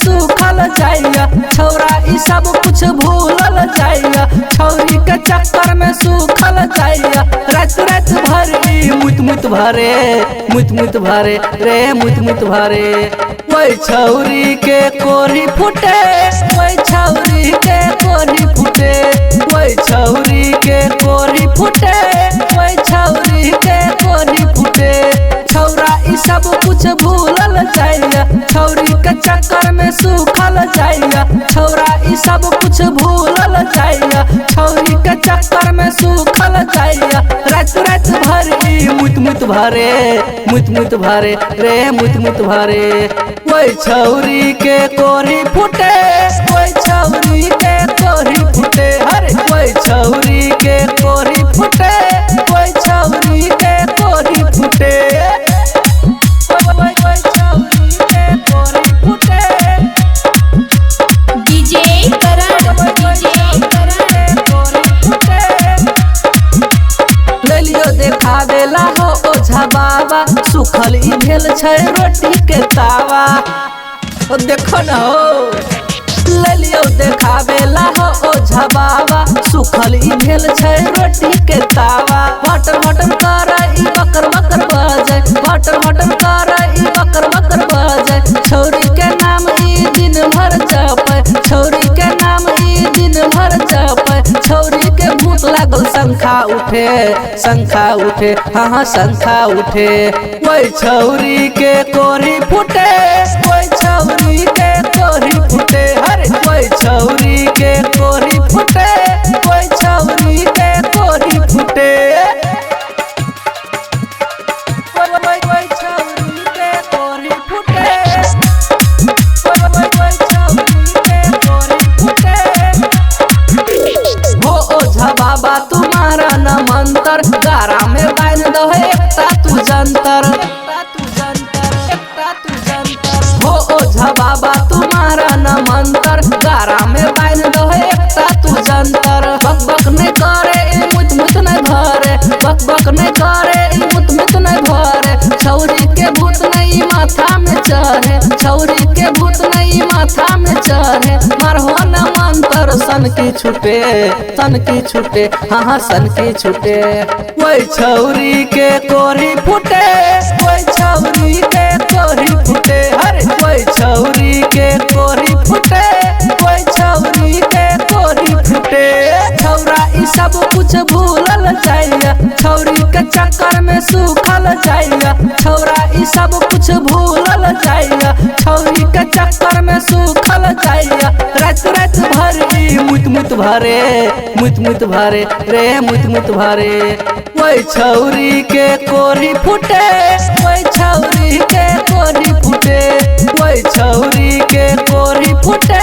सूखल जाइया छौरा ई सब कुछ भूलल जाइया छौरी के चक्कर में सूखल जाइया रात रात भर ई मुत मुत भरे रे मुत मुत भरे वही छौरी के कोरी फुटे वही छौरी के कोरी फुटे वही छौरी के कोरी फुटे वही छौरी के कोरी फुटे छौरा ई सब कुछ भूलल जाइया छौरी के चक्कर में सूखल जाइया छौरा ई सब कुछ भूलल जाइया छौरी के चक्कर में सूखल जाइया रात रात भर ई मुत मुत भरे रे मुत मुत भरे वही छौरी के कोरी फुटे वही छौरी के कोरी फुटे हरे वही छौरी के कोरी फुटे वही छौरी के कोरी फुटे देखावेला हो ओझा बाबा सुखल ई भेल छै रोटी के तावा ओ देखो न हो ले लियो देखावेला हो ओझा बाबा सुखल ई भेल छै रोटी के तावा बटर बटर करे ई बकर बकर बजे बटर बटर करे ई बकर बकर बजे छौरी के नाम ई दिन भर जपे छौरी के नाम ई दिन भर जपे छौरी के भूत लागल शंखा उठे हाँ शंखा उठे वही छौरी के कोरी फुटे वही छौरी के कोरी फुटे हरे वही छौरी के कोरी फुटे वही छौरी के कोरी फुटे वही छौरी के कोरी फुटे वही छौरी के कोरी फुटे हो ओझा बाबा तुम्हारा न मंतर गारा में बांध दो एकता तू जंतर हो ओझा बाबा तुम्हारा न मंतर गारा में बांध दो एकता तू जंतर बक बक नहीं करे ई मुत मुत नहीं भरे बक बक नहीं करे ई मुत मुत नहीं भरे छौरी के भूत नहीं माथा में चढ़े छौरी के भूत नहीं माथा में चढ़े मारहो न मंतर सन की छुटे हाँ सन की छुटे वही छौरी के कोरी फुटे वही छौरी के कोरी फुटे हरे वही छौरी के कोरी फुटे वही छौरी के कोरी फुटे छौरा ई सब कुछ भूलल जाइया छौरी के चक्कर में सूखल जाइया छौरा ई सब कुछ भूलल जाइया छौरी के चक्कर में सूखल जाइया रात रात भर ई मुत मुत भरे रे मुत मुत भरे वही छौरी के कोरी फुटे वही छौरी के कोरी फुटे वही छौरी के कोरी फुटे